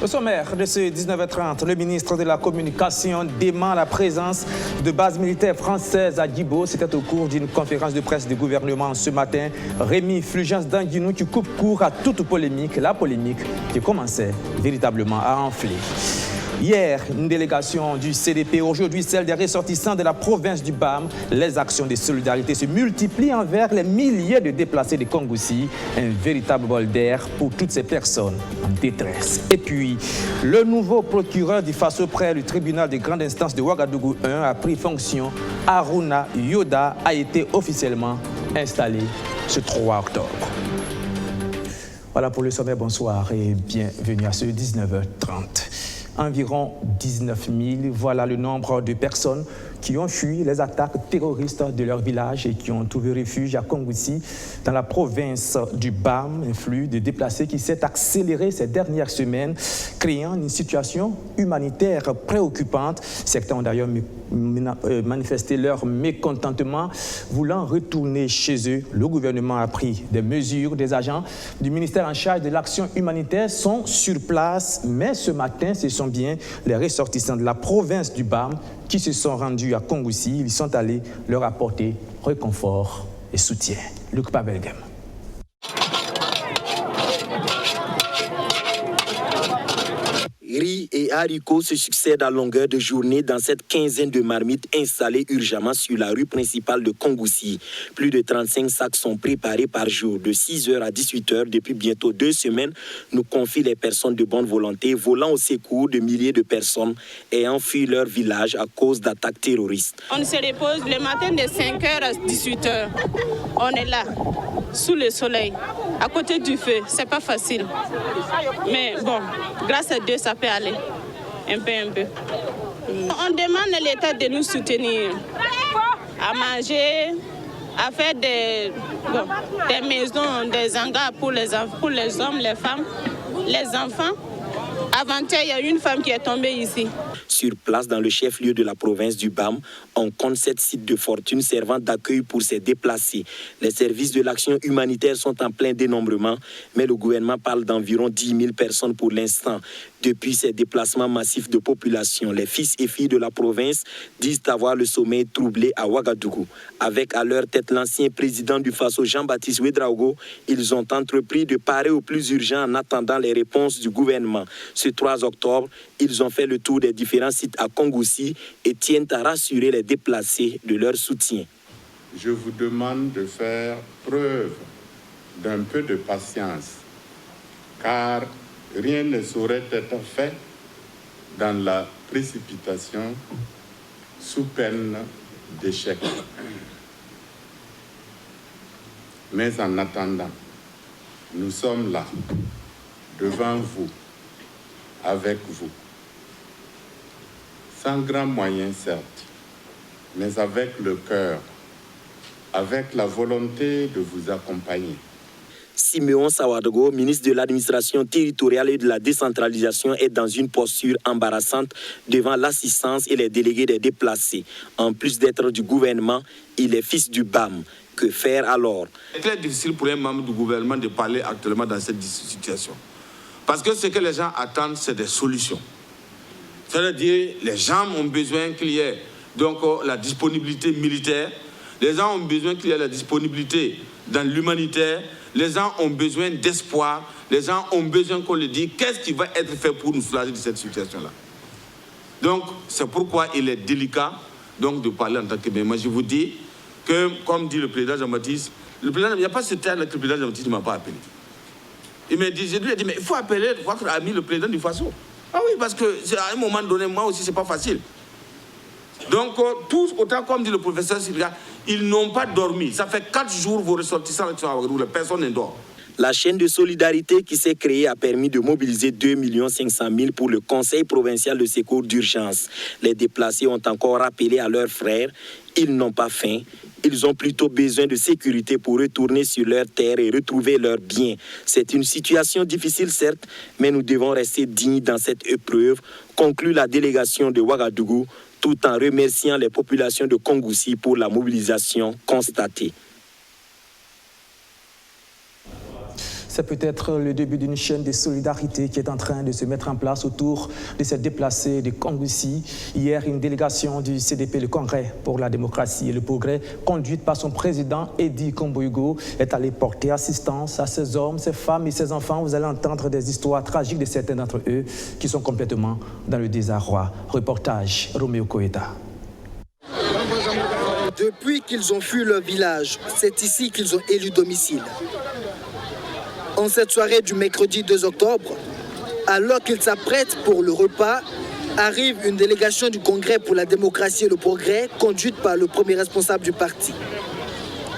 Au sommaire de ce 19h30, le ministre de la Communication dément la présence de bases militaires françaises à Djibo. C'était au cours d'une conférence de presse du gouvernement ce matin. Rémi Fulgence Danguinou qui coupe court à toute polémique, la polémique qui commençait véritablement à enfler. Hier, une délégation du CDP, aujourd'hui celle des ressortissants de la province du BAM. Les actions de solidarité se multiplient envers les milliers de déplacés de Kongoussi. Un véritable bol d'air pour toutes ces personnes en détresse. Et puis, le nouveau procureur du Faso près du tribunal de grande instance de Ouagadougou 1 a pris fonction. Aruna Yoda a été officiellement installé ce 3 octobre. Voilà pour le sommet, bonsoir et bienvenue à ce 19h30. Environ 19 000, voilà le nombre de personnes qui ont fui les attaques terroristes de leur village et qui ont trouvé refuge à Kongoussi, dans la province du BAM. Un flux de déplacés qui s'est accéléré ces dernières semaines, créant une situation humanitaire préoccupante. Certains ont d'ailleurs manifesté leur mécontentement, voulant retourner chez eux. Le gouvernement a pris des mesures. Des agents du ministère en charge de l'action humanitaire sont sur place, mais ce matin, ce sont bien les ressortissants de la province du BAM qui se sont rendus à Kongoussi. Ils sont allés leur apporter réconfort et soutien. Luc Pabelgem. Riz et haricots se succèdent à longueur de journée dans cette quinzaine de marmites installées urgemment sur la rue principale de Kongoussi. Plus de 35 sacs sont préparés par jour, de 6h à 18h depuis bientôt 2 semaines, nous confient les personnes de bonne volonté volant au secours de milliers de personnes ayant fui leur village à cause d'attaques terroristes. On se repose le matin de 5h à 18h. On est là, sous le soleil, à côté du feu. C'est pas facile. Mais bon, grâce à Dieu, ça peut aller. Un peu. On demande à l'État de nous soutenir, à manger, à faire des maisons, des hangars pour les hommes, les femmes, les enfants. Avant-hier, il y a une femme qui est tombée ici. Sur place, dans le chef-lieu de la province du BAM, on compte 7 sites de fortune servant d'accueil pour ces déplacés. Les services de l'action humanitaire sont en plein dénombrement, mais le gouvernement parle d'environ 10 000 personnes pour l'instant. Depuis ces déplacements massifs de population, les fils et filles de la province disent avoir le sommeil troublé à Ouagadougou. Avec à leur tête l'ancien président du Faso, Jean-Baptiste Ouédraogo, ils ont entrepris de parer au plus urgent en attendant les réponses du gouvernement. Ce 3 octobre, ils ont fait le tour des différents sites à Kongoussi et tiennent à rassurer les déplacés de leur soutien. Je vous demande de faire preuve d'un peu de patience, car rien ne saurait être fait dans la précipitation sous peine d'échec. Mais en attendant, nous sommes là, devant vous, avec vous. Sans grands moyens, certes, mais avec le cœur, avec la volonté de vous accompagner. Siméon Sawadogo, ministre de l'administration territoriale et de la décentralisation, est dans une posture embarrassante devant l'assistance et les délégués des déplacés. En plus d'être du gouvernement, il est fils du BAM. Que faire alors? C'est très difficile pour un membre du gouvernement de parler actuellement dans cette situation. Parce que ce que les gens attendent, c'est des solutions. C'est-à-dire, les gens ont besoin qu'il y ait donc la disponibilité militaire, les gens ont besoin qu'il y ait la disponibilité dans l'humanitaire, les gens ont besoin d'espoir, les gens ont besoin qu'on leur dise qu'est-ce qui va être fait pour nous soulager de cette situation-là. Donc, c'est pourquoi il est délicat donc, de parler en tant que... Mais moi, je vous dis que, comme dit le président Jean-Baptiste, il n'y a pas ce terme que le président Jean-Baptiste ne m'a pas appelé. Il m'a dit, mais il faut appeler votre ami le président du Faso. Ah oui, parce qu'à un moment donné, moi aussi, ce n'est pas facile. Donc, tous, autant comme dit le professeur Sylvia, ils n'ont pas dormi. Ça fait 4 jours, vos ressortissants qui sont à Ouagadougou, personne ne dort. La chaîne de solidarité qui s'est créée a permis de mobiliser 2 500 000 pour le Conseil provincial de secours d'urgence. Les déplacés ont encore rappelé à leurs frères, ils n'ont pas faim. Ils ont plutôt besoin de sécurité pour retourner sur leur terre et retrouver leurs biens. C'est une situation difficile, certes, mais nous devons rester dignes dans cette épreuve, conclut la délégation de Ouagadougou, tout en remerciant les populations de Kongoussi pour la mobilisation constatée. C'est peut-être le début d'une chaîne de solidarité qui est en train de se mettre en place autour de ces déplacés de Kongoussi. Hier, une délégation du CDP, le Congrès pour la démocratie et le progrès, conduite par son président Edi Komboigo, est allée porter assistance à ces hommes, ces femmes et ces enfants. Vous allez entendre des histoires tragiques de certains d'entre eux qui sont complètement dans le désarroi. Reportage Roméo Koeta. Depuis qu'ils ont fui leur village, c'est ici qu'ils ont élu domicile. En cette soirée du mercredi 2 octobre, alors qu'ils s'apprêtent pour le repas, arrive une délégation du Congrès pour la démocratie et le progrès, conduite par le premier responsable du parti.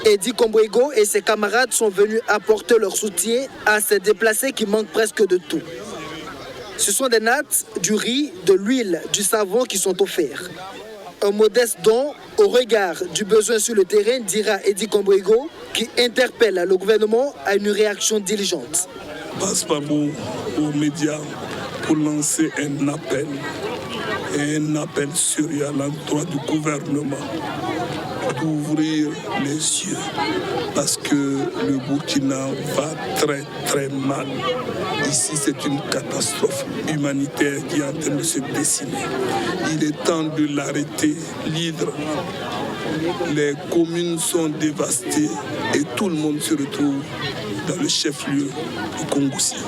Edi Komboigo et ses camarades sont venus apporter leur soutien à ces déplacés qui manquent presque de tout. Ce sont des nattes, du riz, de l'huile, du savon qui sont offerts. Un modeste don au regard du besoin sur le terrain, dira Edi Komboigo, qui interpelle le gouvernement à une réaction diligente. Passe par vous aux médias pour lancer un appel sérieux à l'endroit du gouvernement d'ouvrir les yeux parce que le Burkina va très très mal. Ici, c'est une catastrophe humanitaire qui est en train de se dessiner. Il est temps de l'arrêter. L'hydre, les communes sont dévastées et tout le monde se retrouve dans le chef-lieu de Kongoussi,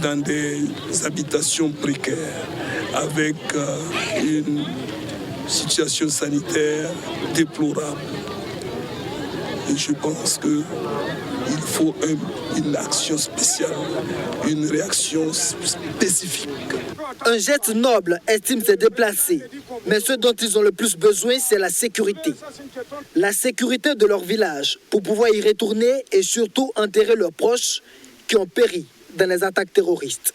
dans des habitations précaires, avec une situation sanitaire déplorable. Et je pense qu'il faut une action spéciale, une réaction spécifique. Un geste noble, estime ces déplacés. Mais ce dont ils ont le plus besoin, c'est la sécurité. La sécurité de leur village, pour pouvoir y retourner et surtout enterrer leurs proches qui ont péri dans les attaques terroristes.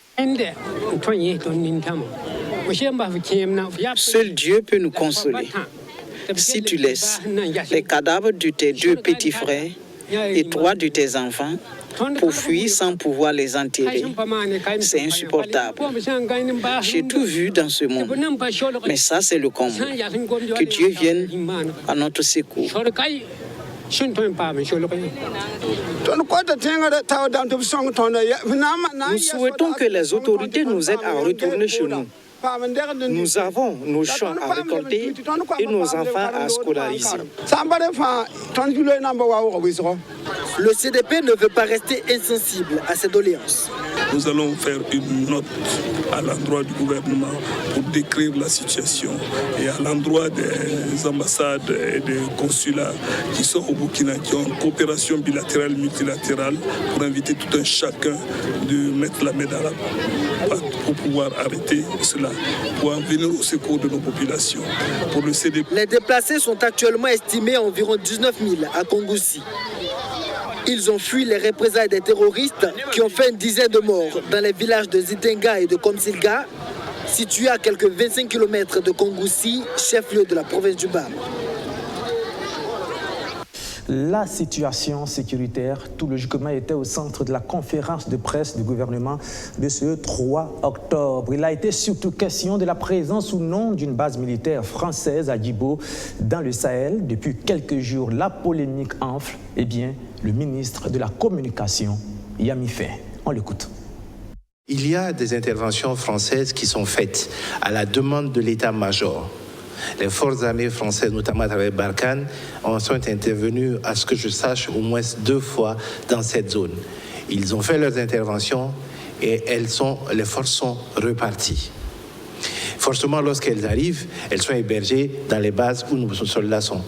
Seul Dieu peut nous consoler. Si tu laisses les cadavres de tes 2 petits frères et 3 de tes enfants pour fuir sans pouvoir les enterrer, c'est insupportable. J'ai tout vu dans ce monde, mais ça c'est le comble. Que Dieu vienne à notre secours. Nous souhaitons que les autorités nous aident à retourner chez nous. Nous avons nos champs à récolter et nos enfants à scolariser. Le CDP ne veut pas rester insensible à ces doléances. Nous allons faire une note à l'endroit du gouvernement pour décrire la situation et à l'endroit des ambassades et des consulats qui sont au Burkina, qui ont une coopération bilatérale, multilatérale, pour inviter tout un chacun de mettre la main dans la pâte pour pouvoir arrêter cela, pour en venir au secours de nos populations. Pour le CDP. Les déplacés sont actuellement estimés à environ 19 000 à Kongoussi. Ils ont fui les représailles des terroristes qui ont fait une dizaine de morts dans les villages de Zitenga et de Komsilga, situés à quelques 25 km de Kongoussi, chef-lieu de la province du Bam. La situation sécuritaire, tout logiquement, était au centre de la conférence de presse du gouvernement de ce 3 octobre. Il a été surtout question de la présence ou non d'une base militaire française à Djibo, dans le Sahel. Depuis quelques jours, la polémique enfle. Eh bien, le ministre de la Communication y a mis fin. On l'écoute. Il y a des interventions françaises qui sont faites à la demande de l'état-major. Les forces armées françaises, notamment à travers Barkhane, sont intervenues, à ce que je sache, au moins 2 fois dans cette zone. Ils ont fait leurs interventions et les forces sont reparties. Forcément, lorsqu'elles arrivent, elles sont hébergées dans les bases où nos soldats sont.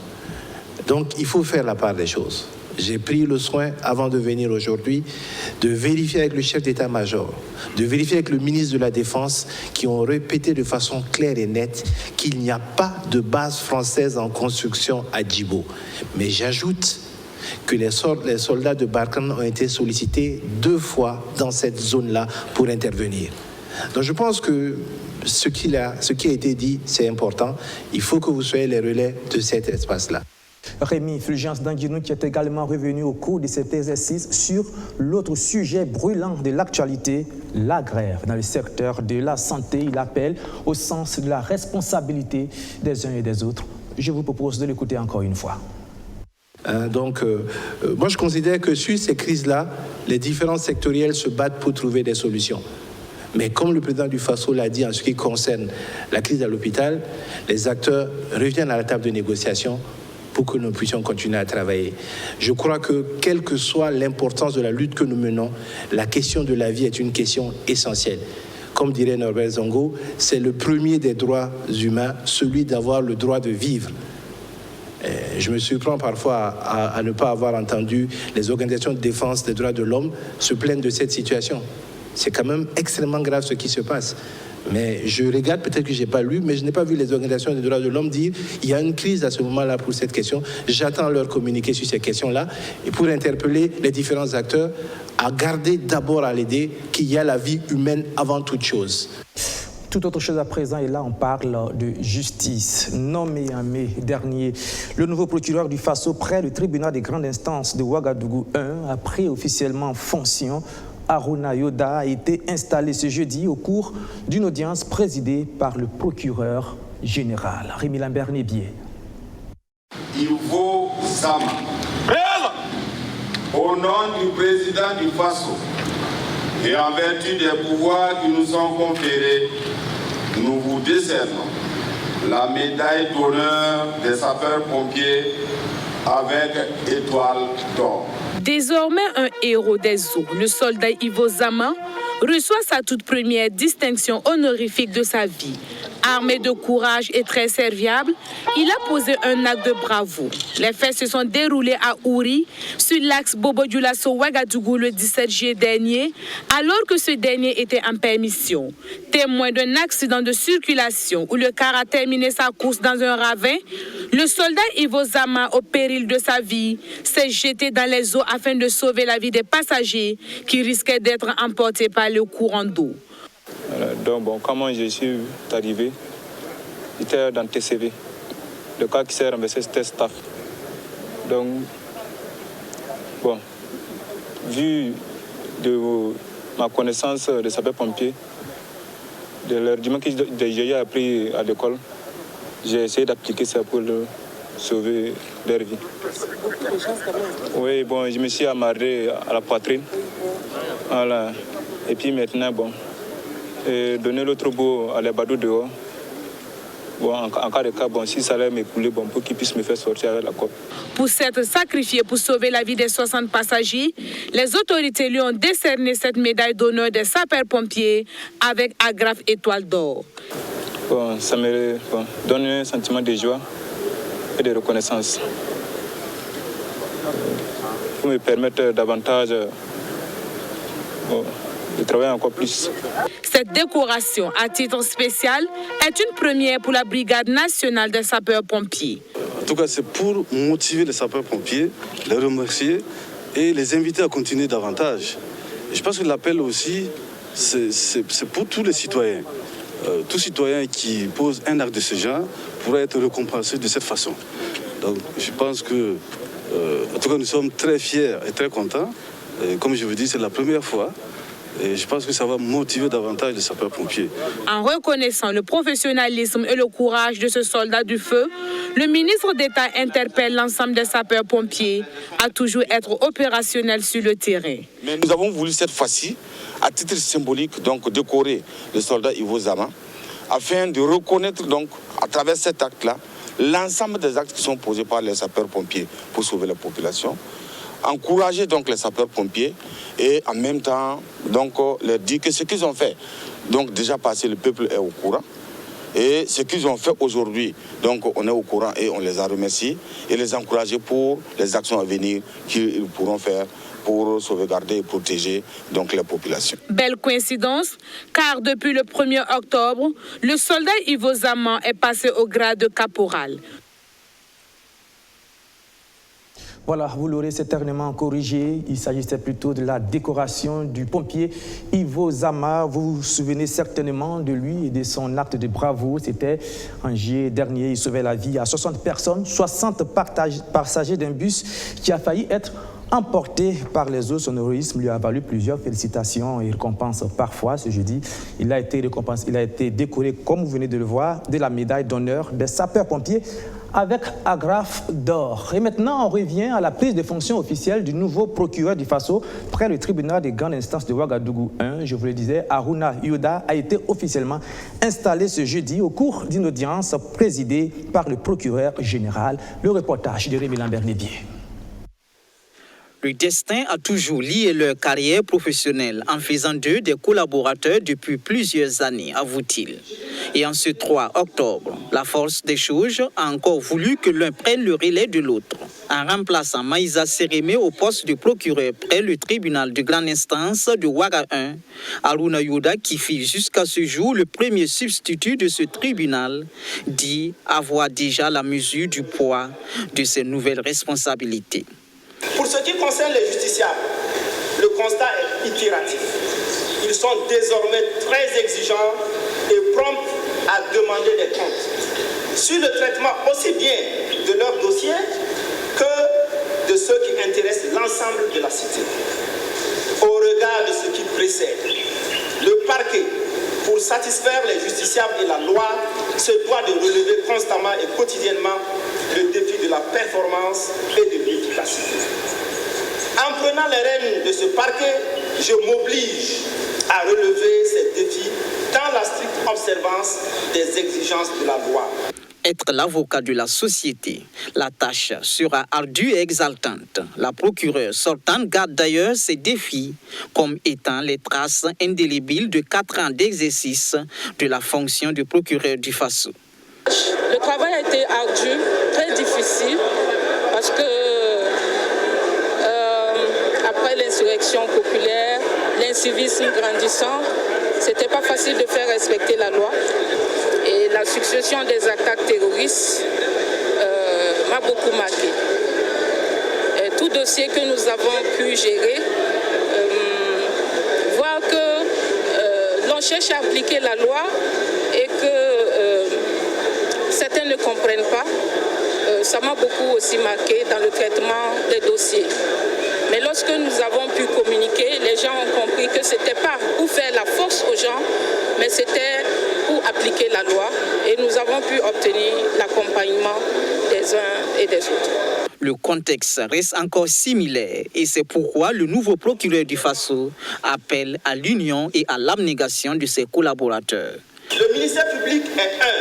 Donc, il faut faire la part des choses. J'ai pris le soin, avant de venir aujourd'hui, de vérifier avec le chef d'état-major, de vérifier avec le ministre de la Défense, qui ont répété de façon claire et nette qu'il n'y a pas de base française en construction à Djibo. Mais j'ajoute que les soldats de Barkhane ont été sollicités 2 fois dans cette zone-là pour intervenir. Donc je pense que ce qui a été dit, c'est important. Il faut que vous soyez les relais de cet espace-là. Rémi Fulgence d'Anguinou qui est également revenu au cours de cet exercice sur l'autre sujet brûlant de l'actualité, la grève dans le secteur de la santé. Il appelle au sens de la responsabilité des uns et des autres. Je vous propose de l'écouter encore une fois. Moi, je considère que sur ces crises-là, les différents sectoriels se battent pour trouver des solutions. Mais comme le président du FASO l'a dit en ce qui concerne la crise à l'hôpital, les acteurs reviennent à la table de négociation pour que nous puissions continuer à travailler. Je crois que, quelle que soit l'importance de la lutte que nous menons, la question de la vie est une question essentielle. Comme dirait Norbert Zongo, c'est le premier des droits humains, celui d'avoir le droit de vivre. Je me surprends parfois à ne pas avoir entendu les organisations de défense des droits de l'homme se plaindre de cette situation. C'est quand même extrêmement grave ce qui se passe. Mais je regarde, peut-être que je n'ai pas lu, mais je n'ai pas vu les organisations des droits de l'homme dire qu'il y a une crise à ce moment-là pour cette question. J'attends leur communiquer sur ces questions-là et pour interpeller les différents acteurs à garder d'abord à l'idée qu'il y a la vie humaine avant toute chose. Tout autre chose à présent, et là on parle de justice. Nommé en mai dernier, le nouveau procureur du FASO près du tribunal des grandes instances de Ouagadougou 1 a pris officiellement fonction. Aruna Yoda a été installé ce jeudi au cours d'une audience présidée par le procureur général. Rémi Lambert-Nébier. Ivo Zama, au nom du président du FASO et en vertu des pouvoirs qui nous sont conférés, nous vous décernons la médaille d'honneur des sapeurs-pompiers avec étoile d'or. Désormais un héros des eaux, le soldat Ivo Zama reçoit sa toute première distinction honorifique de sa vie. Armé de courage et très serviable, il a posé un acte de bravoure. Les faits se sont déroulés à Ouri, sur l'axe Bobo-Dioulasso-Ouagadougou le 17 juillet dernier, alors que ce dernier était en permission. Témoin d'un accident de circulation où le car a terminé sa course dans un ravin, le soldat Ivo Zama, au péril de sa vie, s'est jeté dans les eaux afin de sauver la vie des passagers qui risquaient d'être emportés par le courant d'eau. Donc, comment je suis arrivé, j'étais dans TCV. Le cas qui s'est renversé, c'était staff. Donc, vu de ma connaissance des sapeurs-pompiers, de l'argument que j'ai appris à l'école, j'ai essayé d'appliquer ça pour sauver leur vie. Oui, je me suis amarré à la poitrine. Voilà. Et puis maintenant, donner l'autre bout à les badauds dehors. En cas de cas, si ça allait m'écouler, pour qu'ils puissent me faire sortir avec la COP. Pour s'être sacrifié pour sauver la vie des 60 passagers, les autorités lui ont décerné cette médaille d'honneur des sapeurs-pompiers avec agrafe étoile d'or. Ça me donne un sentiment de joie et de reconnaissance. Pour me permettre davantage de travailler encore plus. Cette décoration à titre spécial est une première pour la Brigade nationale des sapeurs-pompiers. En tout cas, c'est pour motiver les sapeurs-pompiers, les remercier et les inviter à continuer davantage. Et je pense que l'appel aussi, c'est pour tous les citoyens. Tout citoyen qui pose un acte de ce genre pourrait être récompensé de cette façon. Donc je pense que, en tout cas, nous sommes très fiers et très contents. Et comme je vous dis, c'est la première fois. Et je pense que ça va motiver davantage les sapeurs-pompiers. En reconnaissant le professionnalisme et le courage de ce soldat du feu, le ministre d'État interpelle l'ensemble des sapeurs-pompiers à toujours être opérationnels sur le terrain. Mais nous avons voulu cette fois-ci, à titre symbolique, décorer le soldat Ivo Zama, afin de reconnaître à travers cet acte-là l'ensemble des actes qui sont posés par les sapeurs-pompiers pour sauver la population. Encourager les sapeurs-pompiers et en même temps leur dire que ce qu'ils ont fait, déjà passé, le peuple est au courant. Et ce qu'ils ont fait aujourd'hui, on est au courant et on les a remerciés et les encourager pour les actions à venir qu'ils pourront faire pour sauvegarder et protéger les populations. Belle coïncidence, car depuis le 1er octobre, le soldat Ivo Zama est passé au grade de caporal. Voilà, vous l'aurez certainement corrigé. Il s'agissait plutôt de la décoration du pompier Ivo Zama. Vous vous souvenez certainement de lui et de son acte de bravoure. C'était en juillet dernier. Il sauvait la vie à 60 personnes, 60 passagers d'un bus qui a failli être Emporté par les eaux, son héroïsme lui a valu plusieurs félicitations et récompenses. Parfois, ce jeudi, il a été décoré, comme vous venez de le voir, de la médaille d'honneur des sapeurs-pompiers avec agrafe d'or. Et maintenant, on revient à la prise de fonction officielle du nouveau procureur du Faso près le tribunal des grandes instances de Ouagadougou 1. Je vous le disais, Harouna Youda a été officiellement installé ce jeudi au cours d'une audience présidée par le procureur général. Le reportage de Rémi Lambert-Lébier. Le destin a toujours lié leur carrière professionnelle en faisant d'eux des collaborateurs depuis plusieurs années, avoue-t-il. Et en ce 3 octobre, la force des choses a encore voulu que l'un prenne le relais de l'autre. En remplaçant Maïsa Sérémé au poste de procureur près le tribunal de grande instance de Ouaga 1, Harouna Youda, qui fut jusqu'à ce jour le premier substitut de ce tribunal, dit avoir déjà la mesure du poids de ses nouvelles responsabilités. Pour ce qui concerne les justiciables, le constat est itératif. Ils sont désormais très exigeants et prompts à demander des comptes sur le traitement aussi bien de leurs dossiers que de ceux qui intéressent l'ensemble de la cité. Au regard de ce qui précède, le parquet, pour satisfaire les justiciables et la loi, se doit de relever constamment et quotidiennement le défi de la performance et de l'efficacité. En prenant les rênes de ce parquet, je m'oblige à relever ces défis dans la stricte observance des exigences de la loi. Être l'avocat de la société, la tâche sera ardue et exaltante. La procureure sortante garde d'ailleurs ces défis comme étant les traces indélébiles de 4 ans d'exercice de la fonction de procureur du Faso. Le travail a été ardu, très difficile, parce que après l'insurrection populaire, l'incivisme grandissant, c'était pas facile de faire respecter la loi. Et la succession des attaques terroristes m'a beaucoup marqué. Et tout dossier que nous avons pu gérer, voir que l'on cherche à appliquer la loi et que certains ne comprennent pas, ça m'a beaucoup aussi marqué dans le traitement des dossiers. Mais lorsque nous avons pu communiquer, les gens ont compris que ce n'était pas pour faire la force aux gens, mais c'était pour appliquer la loi. Et nous avons pu obtenir l'accompagnement des uns et des autres. Le contexte reste encore similaire et c'est pourquoi le nouveau procureur du Faso appelle à l'union et à l'abnégation de ses collaborateurs. Le ministère public est un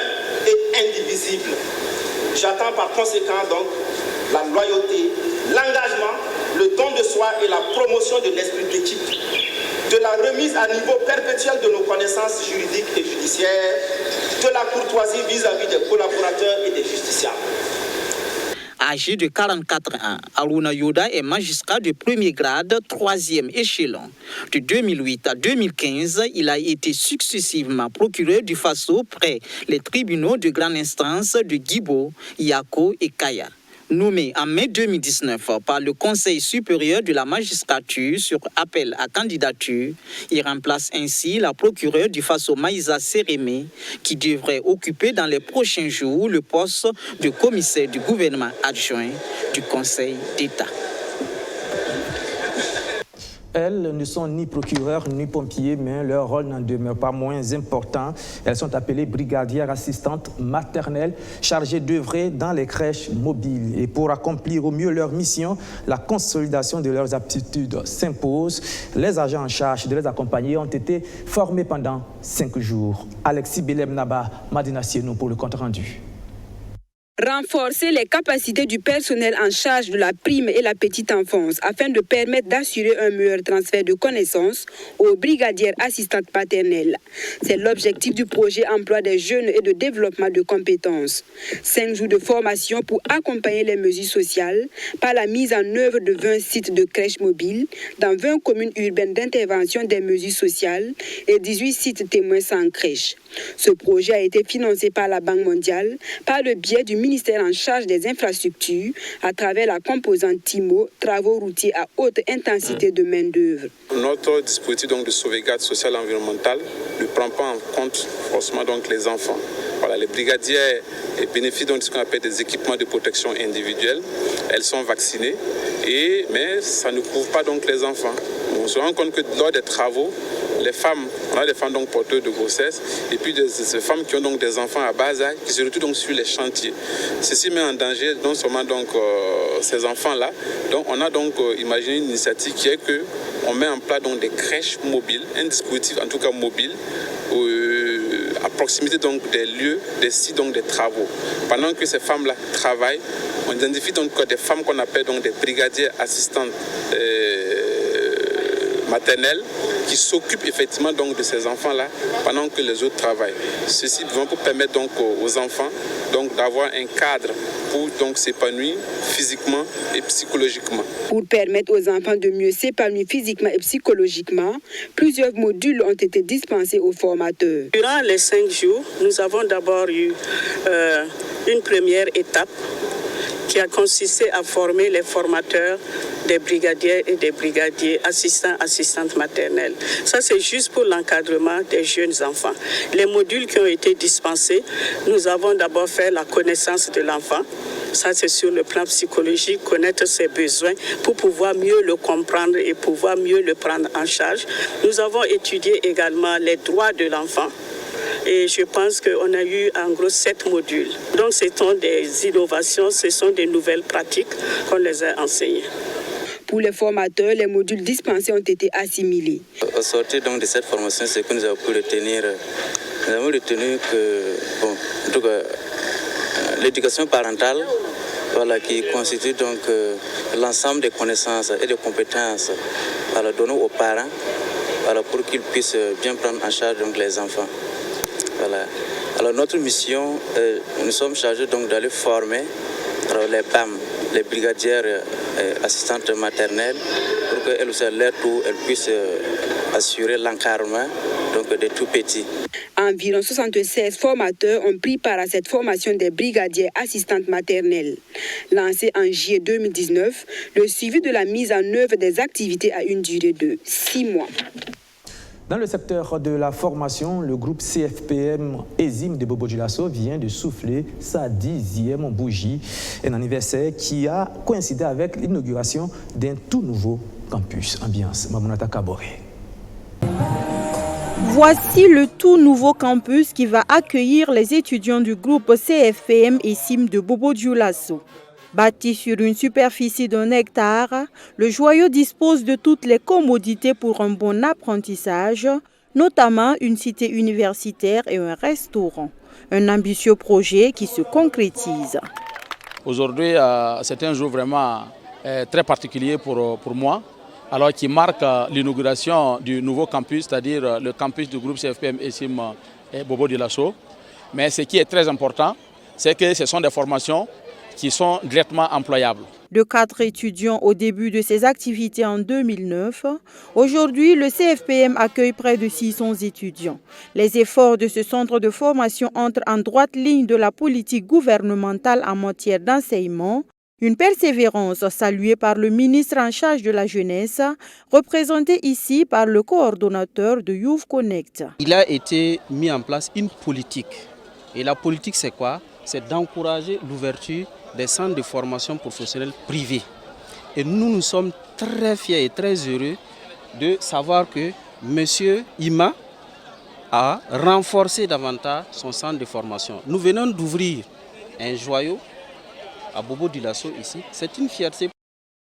et indivisible. J'attends par conséquent donc la loyauté, l'engagement, le don de soi et la promotion de l'esprit d'équipe, de la remise à niveau perpétuel de nos connaissances juridiques et judiciaires, de la courtoisie vis-à-vis des collaborateurs et des justiciables. Âgé de 44 ans, Harouna Youda est magistrat de premier grade, 3e échelon. De 2008 à 2015, il a été successivement procureur du Faso près les tribunaux de grande instance de Guibo, Yako et Kaya. Nommé en mai 2019 par le Conseil supérieur de la magistrature sur appel à candidature, il remplace ainsi la procureure du Faso Maïsa Sérémé, qui devrait occuper dans les prochains jours le poste de commissaire du gouvernement adjoint du Conseil d'État. Elles ne sont ni procureurs ni pompiers, mais leur rôle n'en demeure pas moins important. Elles sont appelées brigadières assistantes maternelles chargées d'œuvrer dans les crèches mobiles. Et pour accomplir au mieux leur mission, la consolidation de leurs aptitudes s'impose. Les agents en charge de les accompagner ont été formés pendant 5 jours. Alexis Belem Naba, Madina Sienou pour le compte rendu. Renforcer les capacités du personnel en charge de la prime et la petite enfance afin de permettre d'assurer un meilleur transfert de connaissances aux brigadières assistantes paternelles. C'est l'objectif du projet emploi des jeunes et de développement de compétences. 5 jours de formation pour accompagner les mesures sociales par la mise en œuvre de 20 sites de crèches mobiles dans 20 communes urbaines d'intervention des mesures sociales et 18 sites témoins sans crèche. Ce projet a été financé par la Banque mondiale par le biais du ministère en charge des infrastructures à travers la composante TIMO, travaux routiers à haute intensité de main-d'œuvre. Notre dispositif donc, de sauvegarde sociale et environnementale ne prend pas en compte forcément donc, les enfants. Voilà, les brigadières bénéficient donc de ce qu'on appelle des équipements de protection individuelle. Elles sont vaccinées Mais ça ne couvre pas donc les enfants. On se rend compte que lors des travaux, les femmes, on a des femmes donc porteuses de grossesse et puis ces femmes qui ont donc des enfants à bas âge qui se retrouvent donc sur les chantiers. Ceci met en danger non seulement donc ces enfants-là. Donc on a donc imaginé une initiative qui est que on met en place donc des crèches mobiles, un dispositif en tout cas mobile à proximité donc des lieux, des sites donc des travaux. Pendant que ces femmes-là travaillent, on identifie donc des femmes qu'on appelle donc des brigadiers assistantes maternelles qui s'occupent effectivement donc de ces enfants-là pendant que les autres travaillent. Ceci pour permettre donc aux enfants donc d'avoir un cadre pour donc s'épanouir physiquement et psychologiquement. Pour permettre aux enfants de mieux s'épanouir physiquement et psychologiquement, plusieurs modules ont été dispensés aux formateurs. Durant les 5 jours, nous avons d'abord eu une première étape qui a consisté à former les formateurs des brigadiers et des brigadiers assistantes maternelles. Ça, c'est juste pour l'encadrement des jeunes enfants. Les modules qui ont été dispensés, nous avons d'abord fait la connaissance de l'enfant. Ça, c'est sur le plan psychologique, connaître ses besoins pour pouvoir mieux le comprendre et pouvoir mieux le prendre en charge. Nous avons étudié également les droits de l'enfant. Et je pense qu'on a eu en gros 7 modules. Donc ce sont des innovations, ce sont des nouvelles pratiques qu'on les a enseignées. Pour les formateurs, les modules dispensés ont été assimilés. Au sortir donc de cette formation, c'est que nous avons pu retenir. Nous avons retenu que, en tout cas, l'éducation parentale, qui constitue donc l'ensemble des connaissances et des compétences données aux parents pour qu'ils puissent bien prendre en charge donc, les enfants. Alors notre mission, nous sommes chargés donc d'aller former les BAM, les brigadières assistantes maternelles, pour qu'elles aussi à leur tour, elles puissent assurer l'encadrement des tout petits. Environ 76 formateurs ont pris part à cette formation des brigadières assistantes maternelles. Lancée en juillet 2019, le suivi de la mise en œuvre des activités a une durée de 6 mois. Dans le secteur de la formation, le groupe CFPM ESIM de Bobo Dioulasso vient de souffler sa 10e bougie, un anniversaire qui a coïncidé avec l'inauguration d'un tout nouveau campus. Ambiance, Mamounata Kaboré. Voici le tout nouveau campus qui va accueillir les étudiants du groupe CFPM ESIM de Bobo Dioulasso. Bâti sur une superficie d'1 hectare, le joyau dispose de toutes les commodités pour un bon apprentissage, notamment une cité universitaire et un restaurant. Un ambitieux projet qui se concrétise. Aujourd'hui, c'est un jour vraiment très particulier pour moi, alors qui marque l'inauguration du nouveau campus, c'est-à-dire le campus du groupe CFPM ESIM et Bobo Dioulasso. Mais ce qui est très important, c'est que ce sont des formations qui sont directement employables. De 4 étudiants au début de ses activités en 2009, aujourd'hui le CFPM accueille près de 600 étudiants. Les efforts de ce centre de formation entrent en droite ligne de la politique gouvernementale en matière d'enseignement, une persévérance saluée par le ministre en charge de la jeunesse, représenté ici par le coordonnateur de Youth Connect. Il a été mis en place une politique. Et la politique, c'est quoi? C'est d'encourager l'ouverture des centres de formation professionnelle privés. Et nous sommes très fiers et très heureux de savoir que M. Ima a renforcé davantage son centre de formation. Nous venons d'ouvrir un joyau à Bobo Dioulasso ici. C'est une fierté.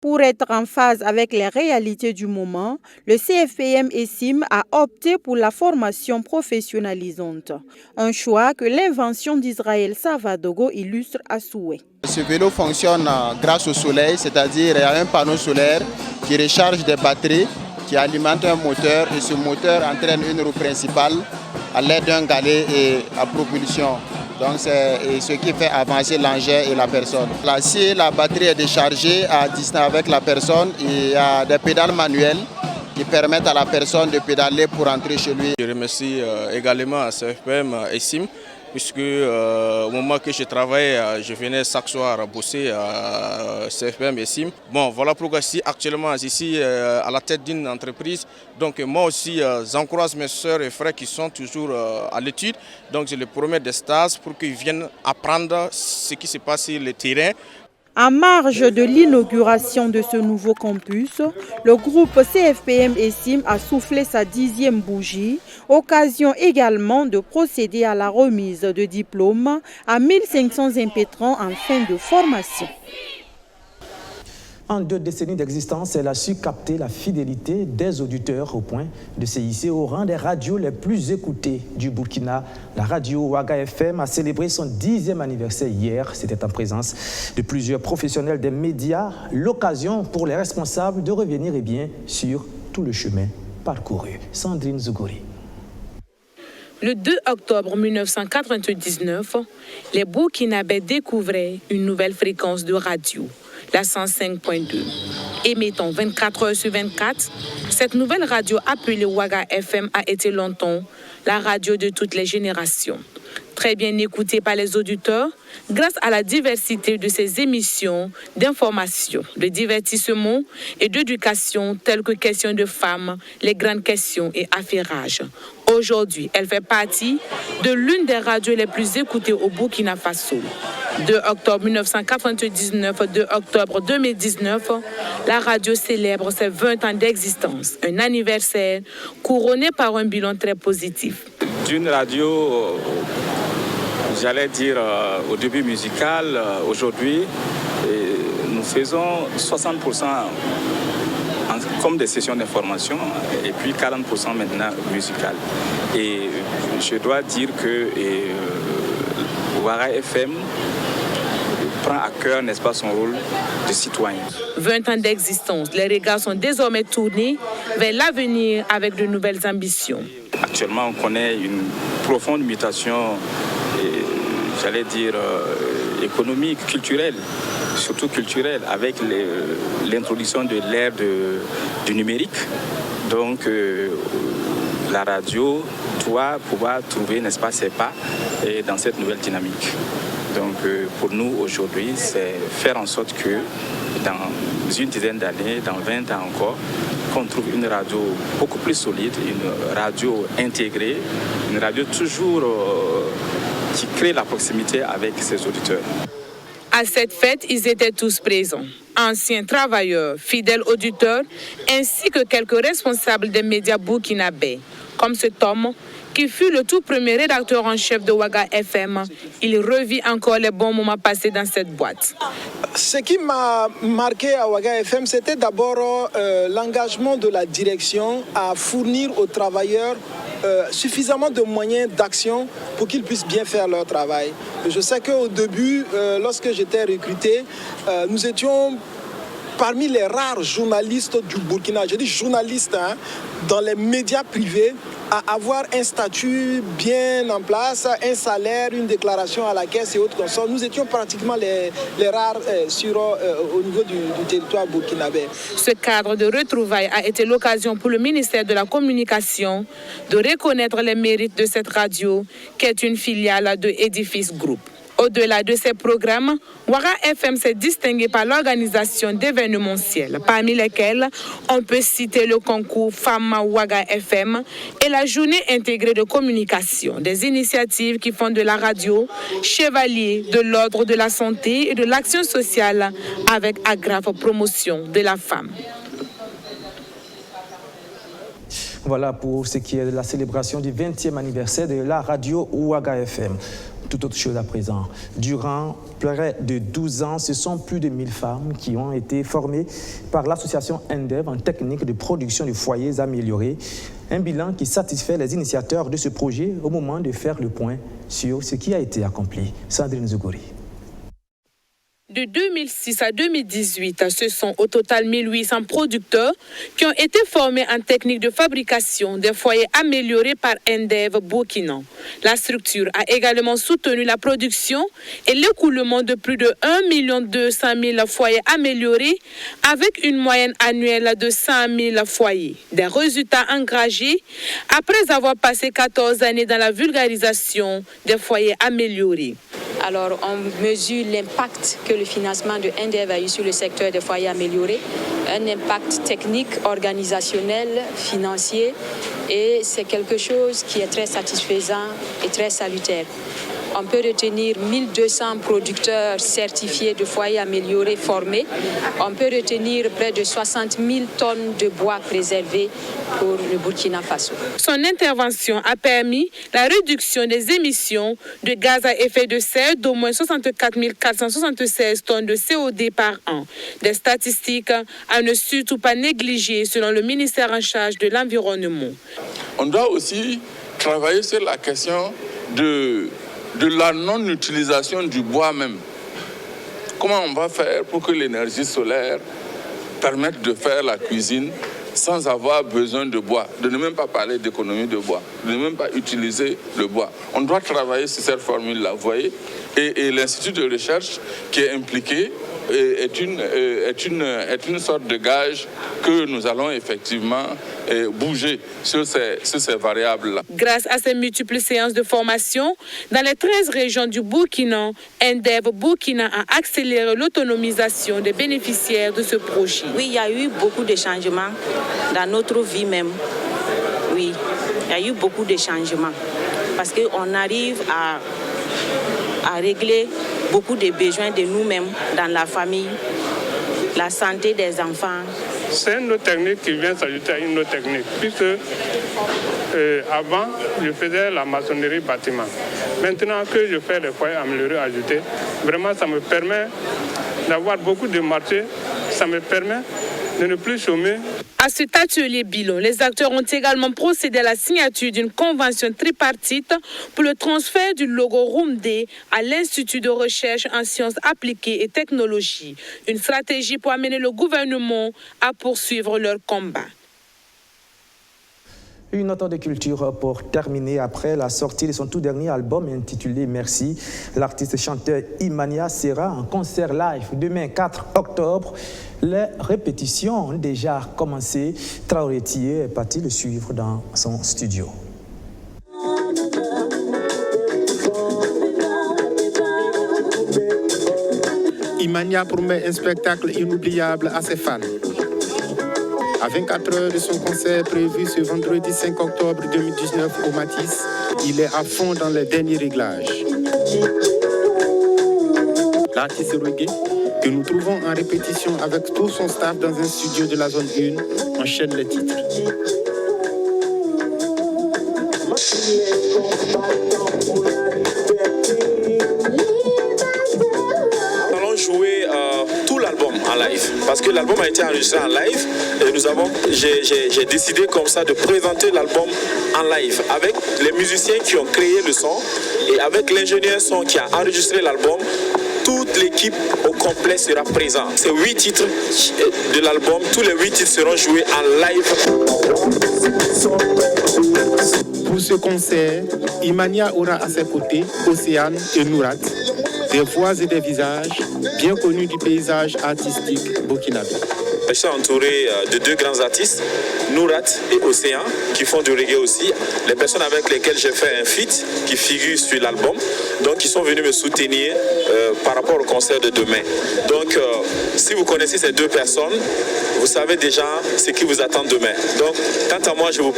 Pour être en phase avec les réalités du moment, le CFPM ESIM a opté pour la formation professionnalisante. Un choix que l'invention d'Israël Savadogo illustre à souhait. Ce vélo fonctionne grâce au soleil, c'est-à-dire il y a un panneau solaire qui recharge des batteries, qui alimente un moteur et ce moteur entraîne une roue principale à l'aide d'un galet et à propulsion. Donc c'est ce qui fait avancer l'engin et la personne. Là, si la batterie est déchargée à distance avec la personne, il y a des pédales manuelles qui permettent à la personne de pédaler pour entrer chez lui. Je remercie également à CFPM ESIM, puisque au moment que je travaillais, je venais chaque soir bosser à CFPM ESIM. Bon, voilà pourquoi actuellement ici à la tête d'une entreprise. Donc moi aussi, j'encourage mes soeurs et frères qui sont toujours à l'étude. Donc je les promets des stages pour qu'ils viennent apprendre ce qui se passe sur le terrain. En marge de l'inauguration de ce nouveau campus, le groupe CFPM Essim a soufflé sa 10e bougie, occasion également de procéder à la remise de diplômes à 1500 impétrants en fin de formation. En 2 décennies d'existence, elle a su capter la fidélité des auditeurs au point de se hisser au rang des radios les plus écoutées du Burkina. La radio Ouaga FM a célébré son 10e anniversaire hier. C'était en présence de plusieurs professionnels des médias. L'occasion pour les responsables de revenir sur tout le chemin parcouru. Sandrine Zougouri. Le 2 octobre 1999, les Burkinabés découvraient une nouvelle fréquence de radio, la 105.2. Émettant 24 heures sur 24, cette nouvelle radio appelée Ouaga FM a été longtemps la radio de toutes les générations. Très bien écoutée par les auditeurs grâce à la diversité de ses émissions d'information, de divertissement et d'éducation telles que questions de femmes, les grandes questions et affairages. Aujourd'hui, elle fait partie de l'une des radios les plus écoutées au Burkina Faso. 2 octobre 1999, 2 octobre 2019, la radio célèbre ses 20 ans d'existence, un anniversaire couronné par un bilan très positif. D'une radio, j'allais dire au début musical, aujourd'hui, nous faisons 60% comme des sessions d'information et puis 40% maintenant musicales. Et je dois dire que Ouaga FM prend à cœur, n'est-ce pas, son rôle de citoyen. 20 ans d'existence, les regards sont désormais tournés vers l'avenir avec de nouvelles ambitions. Actuellement, on connaît une profonde mutation, j'allais dire, économique, culturelle, surtout culturelle, avec l'introduction de l'ère du numérique. Donc, la radio doit pouvoir trouver, n'est-ce pas, ses pas dans cette nouvelle dynamique. Donc, pour nous, aujourd'hui, c'est faire en sorte que dans une dizaine d'années, dans 20 ans encore, qu'on trouve une radio beaucoup plus solide, une radio intégrée, une radio toujours qui crée la proximité avec ses auditeurs. À cette fête, ils étaient tous présents. Anciens travailleurs, fidèles auditeurs, ainsi que quelques responsables des médias burkinabés, comme cet homme qui fut le tout premier rédacteur en chef de Ouaga FM. Il revit encore les bons moments passés dans cette boîte. Ce qui m'a marqué à Ouaga FM, c'était d'abord l'engagement de la direction à fournir aux travailleurs suffisamment de moyens d'action pour qu'ils puissent bien faire leur travail. Je sais qu'au début, lorsque j'étais recruté, nous étions parmi les rares journalistes du Burkina, je dis journalistes, dans les médias privés, à avoir un statut bien en place, un salaire, une déclaration à la caisse et autres comme ça. Nous étions pratiquement les rares au niveau du territoire burkinabé. Ce cadre de retrouvailles a été l'occasion pour le ministère de la Communication de reconnaître les mérites de cette radio, qui est une filiale de Edifice Group. Au-delà de ces programmes, Ouaga FM s'est distingué par l'organisation d'événementiels, parmi lesquels on peut citer le concours Femmes Ouaga FM et la journée intégrée de communication, des initiatives qui font de la radio chevalier de l'ordre de la santé et de l'action sociale avec agrave promotion de la femme. Voilà pour ce qui est de la célébration du 20e anniversaire de la radio Ouaga FM. Tout autre chose à présent. Durant près de 12 ans, ce sont plus de 1000 femmes qui ont été formées par l'association ENDEV en technique de production de foyers améliorés. Un bilan qui satisfait les initiateurs de ce projet au moment de faire le point sur ce qui a été accompli. Sandrine Zougouri. De 2006 à 2018, ce sont au total 1800 producteurs qui ont été formés en technique de fabrication des foyers améliorés par ENDEV Burkina. La structure a également soutenu la production et l'écoulement de plus de 1 200 000 foyers améliorés avec une moyenne annuelle de 100 000 foyers. Des résultats engagés après avoir passé 14 années dans la vulgarisation des foyers améliorés. Alors, on mesure l'impact que le financement de ENDEV a eu sur le secteur des foyers améliorés, un impact technique, organisationnel, financier, et c'est quelque chose qui est très satisfaisant et très salutaire. On peut retenir 1200 producteurs certifiés de foyers améliorés formés. On peut retenir près de 60 000 tonnes de bois préservés pour le Burkina Faso. Son intervention a permis la réduction des émissions de gaz à effet de serre d'au moins 64 476 tonnes de CO2 par an. Des statistiques à ne surtout pas négliger selon le ministère en charge de l'environnement. On doit aussi travailler sur la question de la non-utilisation du bois même. Comment on va faire pour que l'énergie solaire permette de faire la cuisine sans avoir besoin de bois, de ne même pas parler d'économie de bois, de ne même pas utiliser le bois. On doit travailler sur cette formule-là, vous voyez, et l'Institut de recherche qui est impliqué est une sorte de gage que nous allons effectivement bouger sur ces variables-là. Grâce à ces multiples séances de formation, dans les 13 régions du Burkina, Endev Burkina a accéléré l'autonomisation des bénéficiaires de ce projet. Oui, il y a eu beaucoup de changements dans notre vie même. Oui, il y a eu beaucoup de changements parce qu'on arrive à régler beaucoup de besoins de nous-mêmes dans la famille, la santé des enfants. C'est une autre technique qui vient s'ajouter à une autre technique, puisque avant, je faisais la maçonnerie bâtiment. Maintenant que je fais les foyers améliorés ajoutés, vraiment ça me permet d'avoir beaucoup de marchés, ça me permet de ne plus chômer. À cet atelier bilan, les acteurs ont également procédé à la signature d'une convention tripartite pour le transfert du logo Rumde à l'Institut de recherche en sciences appliquées et technologies. Une stratégie pour amener le gouvernement à poursuivre leur combat. Une note de culture pour terminer. Après la sortie de son tout dernier album intitulé Merci, l'artiste chanteur Imania sera en concert live demain 4 octobre. Les répétitions ont déjà commencé. Traoré Thié est parti le suivre dans son studio. Imania promet un spectacle inoubliable à ses fans. À 24 heures de son concert prévu ce vendredi 5 octobre 2019 au Matisse, il est à fond dans les derniers réglages. L'artiste reggae, que nous trouvons en répétition avec tout son staff dans un studio de la zone 1, enchaîne les titres. Nous allons jouer tout l'album en live, parce que l'album a été enregistré en live et j'ai décidé comme ça de présenter l'album en live avec les musiciens qui ont créé le son et avec l'ingénieur son qui a enregistré l'album. Toute l'équipe au complet sera présente. Ces 8 titres de l'album, tous les 8 titres seront joués en live. Pour ce concert, Imania aura à ses côtés Océane et Nourat, des voix et des visages bien connus du paysage artistique burkinabé. Je suis entouré de 2 grands artistes, Nourat et Océane, qui font du reggae aussi. Les personnes avec lesquelles j'ai fait un feat qui figure sur l'album, donc ils sont venus me soutenir par rapport au concert de demain. Donc si vous connaissez ces 2 personnes, vous savez déjà ce qui vous attend demain. Donc quant à moi, je vous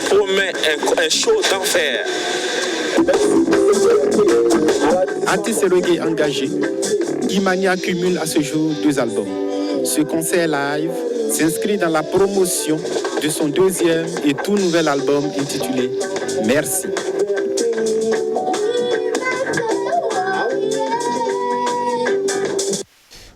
promets un show d'enfer. Artiste reggae engagé, Imania cumule à ce jour 2 albums. Ce concert live s'inscrit dans la promotion de son 2e et tout nouvel album intitulé Merci.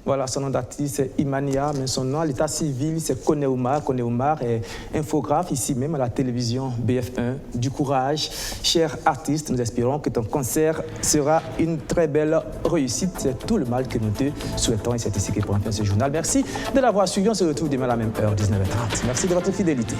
Voilà, son nom d'artiste c'est Imania, mais son nom à l'état civil c'est Kone Oumar. Kone Oumar est infographe ici même à la télévision BF1. Du courage, cher artiste, nous espérons que ton concert sera une très belle réussite. C'est tout le mal que nous te souhaitons et c'est ici que pour en faire ce journal. Merci de l'avoir suivi, on se retrouve demain à la même heure, 19h30. Merci de votre fidélité.